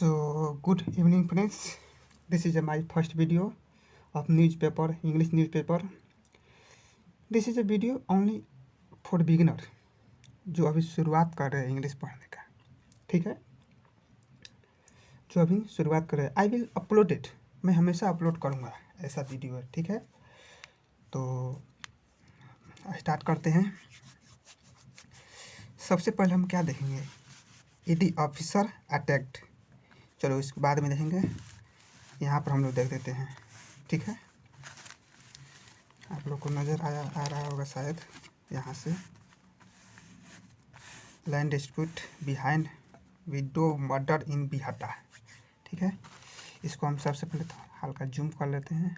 So good evening friends. This is my first video of newspaper, English newspaper. This is a video only for beginner जो अभी शुरुआत कर रहे हैं English पढ़ने का, ठीक है। जो अभी शुरुआत कर रहे हैं, आई विल अपलोड इट, मैं हमेशा अपलोड करूँगा ऐसा वीडियो है, ठीक है। तो स्टार्ट करते हैं। सबसे पहले हम क्या देखेंगे, ईडी ऑफिसर अटैक्ड। चलो इसके बाद में देखेंगे, यहाँ पर हम लोग देख देते हैं, ठीक है। आप लोग को नज़र आ रहा होगा शायद, यहाँ से land dispute behind widow murder in Bihta, ठीक है। इसको हम सबसे पहले तो हल्का जूम कर लेते हैं।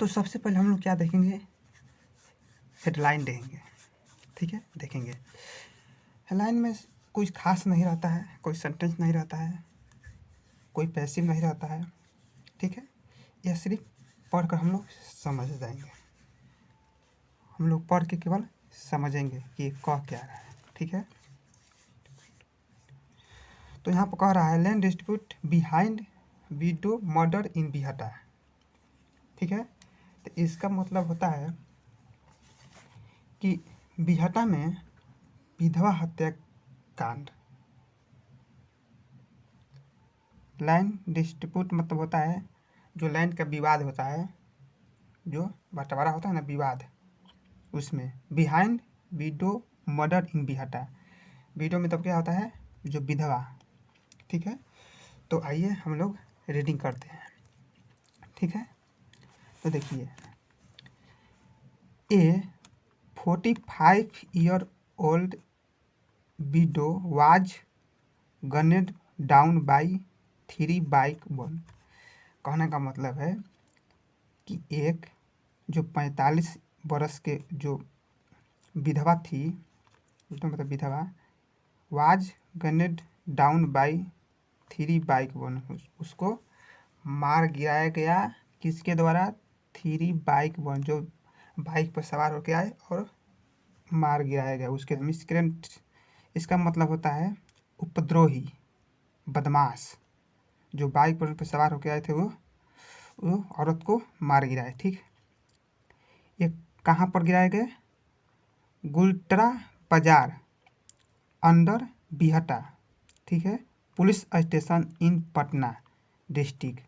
तो सबसे पहले हम लोग क्या देखेंगे, हेडलाइन देखेंगे, ठीक है। देखेंगे हेडलाइन में कुछ खास नहीं रहता है, कोई सेंटेंस नहीं रहता है, कोई पैसिव नहीं रहता है, ठीक है। यह सिर्फ पढ़कर हम लोग समझ जाएंगे, हम लोग पढ़ के केवल समझेंगे कि ये कह क्या रहा है, ठीक है। तो यहाँ पर कह रहा है land dispute behind widow murder in Bihta, ठीक है। तो इसका मतलब होता है कि बिहाटा में विधवा हत्या कांड। लैंड डिस्प्यूट मतलब होता है जो लैंड का विवाद होता है, जो बंटवारा होता है ना, विवाद, उसमें behind widow murder in बिहाटा। Window में तब क्या होता है, जो विधवा, ठीक है। तो आइए हम लोग रीडिंग करते हैं, ठीक है। तो देखिए, ए 45-year-old widow was gunned down by 3 bike one. कहने का मतलब है कि एक जो 45 बरस के जो विधवा थी, उसका मतलब विधवा, was gunned down by 3 bike one, उसको मार गिराया गया। किसके द्वारा? 3 बाइक वन, जो बाइक पर सवार होकर आए और मार गिराया गया उसके। मिसक्रेंट इसका मतलब होता है उपद्रोही, बदमाश। जो बाइक पर सवार होकर आए थे वो औरत को मार गिराए, ठीक। ये कहाँ पर गिराए गए? गुलटरा बाजार अंडर बिहाटा, ठीक है, पुलिस स्टेशन इन पटना डिस्ट्रिक्ट।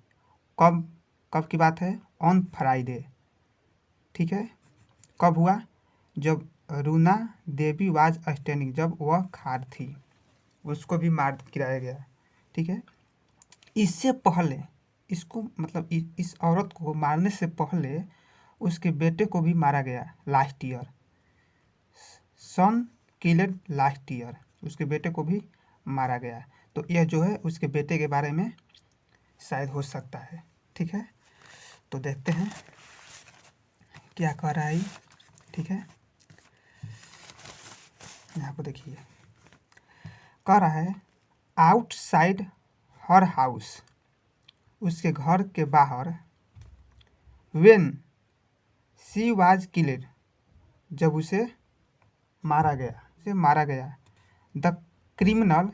कब की बात है? ऑन फ्राइडे, ठीक है। कब हुआ? जब रूना देवी वाज स्टैंडिंग, जब वह खाड़ थी, उसको भी मार गिराया गया, ठीक है। इससे पहले इसको मतलब इस औरत को मारने से पहले उसके बेटे को भी मारा गया लास्ट ईयर। सन किल्ड लास्ट ईयर, उसके बेटे को भी मारा गया। तो यह जो है उसके बेटे के बारे में शायद हो सकता है, ठीक है। तो देखते हैं क्या कह रहा है, ठीक है। यहाँ पर देखिए, कह रहा है आउटसाइड हर हाउस, उसके घर के बाहर, व्हेन शी वाज किल्ड, जब उसे मारा गया, the criminal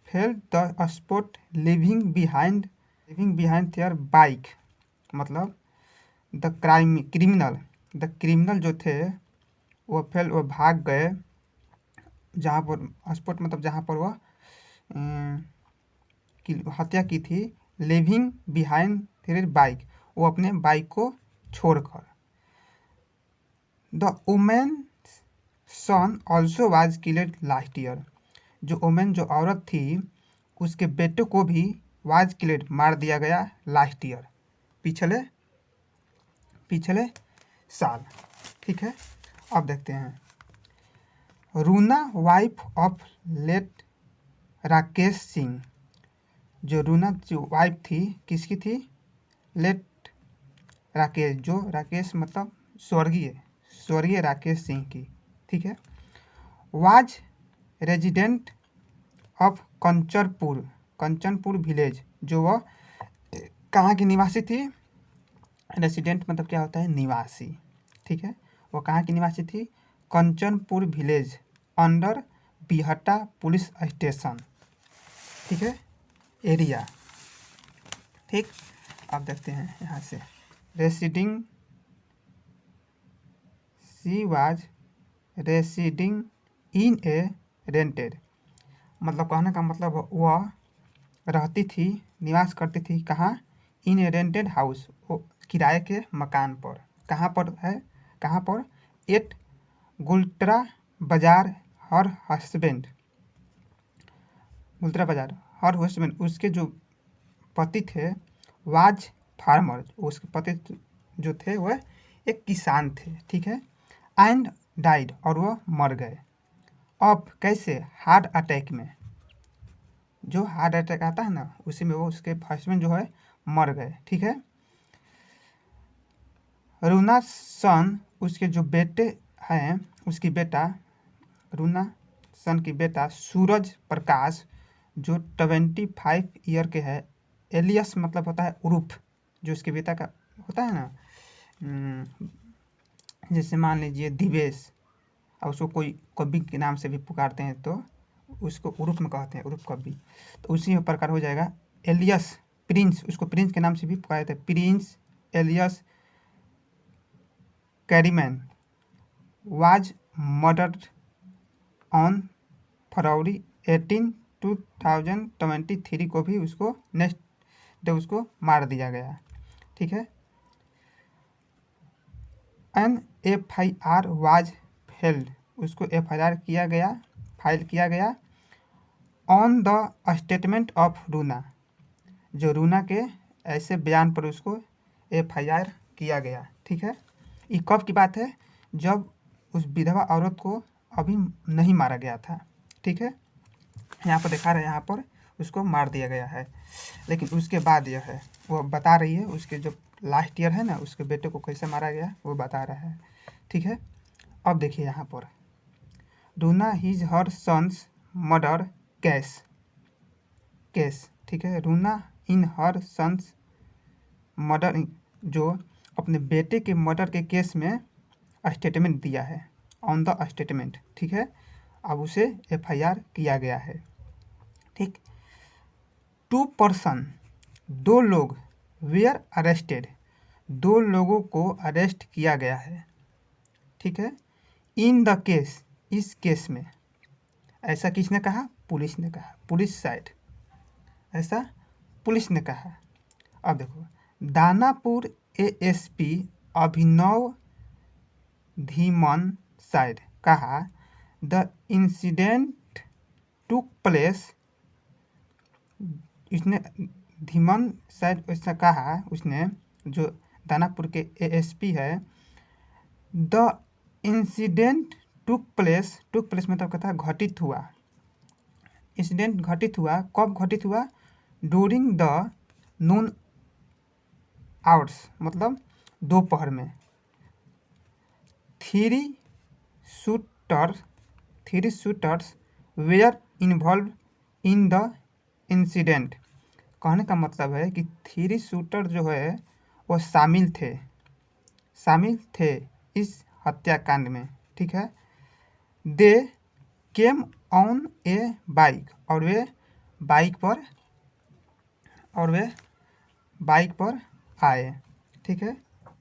fail the spot living behind there bike. मतलब द क्रिमिनल जो थे वो भाग गए, जहाँ पर स्पॉट मतलब जहाँ पर वह हत्या की थी, लिविंग बिहाइंड देयर बाइक, वो अपने बाइक को छोड़कर। The women son also was killed last year, जो वुमेन जो औरत थी उसके बेटे को भी वाज किल्ड मार दिया गया लास्ट ईयर, पिछले साल, ठीक है। अब देखते हैं Runa wife of late Rakesh Singh. जो रूना जो वाइफ थी, किसकी थी? लेट राकेश, जो राकेश मतलब स्वर्गीय राकेश सिंह की, ठीक है। Was resident of Kanchanpur village, जो वह कहाँ की निवासी थी? रेसिडेंट मतलब क्या होता है, निवासी। ठीक है, वो कहाँ की निवासी थी, Kanchanpur village under Bihta police station. ठीक है, एरिया। ठीक, अब देखते हैं यहाँ से, residing, she was residing in A rented, मतलब कहने का मतलब वह रहती थी, निवास करती थी कहाँ, इन ए रेंटेड हाउस, वो किराए के मकान पर। कहाँ पर है, कहाँ पर, एट गुल्ट्रा बाजार हर हस्बैंड, गुल्ट्रा बाजार हर हस्बैंड, उसके जो पति थे, वाज फार्मर, उसके पति जो थे वह एक किसान थे। ठीक है, एंड डाइड, और वह मर गए। अब कैसे, हार्ट अटैक में, जो हार्ट अटैक आता है ना, उसी में वो उसके हस्बैंड जो है मर गए। ठीक है, रूना सन, उसके जो बेटे हैं, उसकी बेटा रूना सन की बेटा सूरज प्रकाश, जो 25 ईयर के है। एलियस मतलब होता है उर्फ, जो उसके बेटा का होता है ना, जैसे मान लीजिए दिवेश, और उसको कोई कवि के नाम से भी पुकारते हैं तो उसको उर्फ में कहते हैं, उर्फ कवि, तो उसी में प्रकार हो जाएगा। एलियस प्रिंस, उसको प्रिंस के नाम से भी पुकारे थे, Prince alias Kariman was murdered on February 18, 2023 को भी उसको नेक्स्ट डे उसको मार दिया गया। ठीक है, एन FIR वाज फेल्ड, उसको FIR किया गया, फाइल किया गया, ऑन द स्टेटमेंट ऑफ रूना, जो रूना के ऐसे बयान पर उसको FIR किया गया। ठीक है, ये कब की बात है, जब उस विधवा औरत को अभी नहीं मारा गया था। ठीक है, यहाँ पर दिखा रहे हैं, यहाँ पर उसको मार दिया गया है, लेकिन उसके बाद यह है, वो बता रही है उसके जो लास्ट ईयर है ना, उसके बेटे को कैसे मारा गया वो बता रहा है। ठीक है, अब देखिए यहाँ पर, Runa his her sons murder case, ठीक है, रूना इन हर सन्स मर्डर, जो अपने बेटे के मर्डर के केस में स्टेटमेंट दिया है, ऑन द स्टेटमेंट। ठीक है, अब उसे FIR किया गया है। ठीक, 2 पर्सन, 2 लोग, वेयर अरेस्टेड, 2 लोगों को अरेस्ट किया गया है। ठीक है, इन द केस, इस केस में, ऐसा किसने कहा, पुलिस ने कहा, पुलिस साइड, ऐसा पुलिस ने कहा। अब देखो, दानापुर ASP अभिनव धीमन साइड कहा, द इंसिडेंट टुक प्लेस, इसने धीमन शायद ऐसा कहा, उसने जो दानापुर के ASP है, द इंसिडेंट टुक प्लेस मतलब कहता है घटित हुआ, इंसिडेंट घटित हुआ, कब घटित हुआ, ड्यूरिंग द नून आवर्स, मतलब दोपहर में। 3 shooters were involved in the incident, कहने का मतलब है कि 3 शूटर जो है वो शामिल थे इस हत्याकांड में। ठीक है, दे केम ऑन ए बाइक, और वे बाइक पर आए। ठीक है,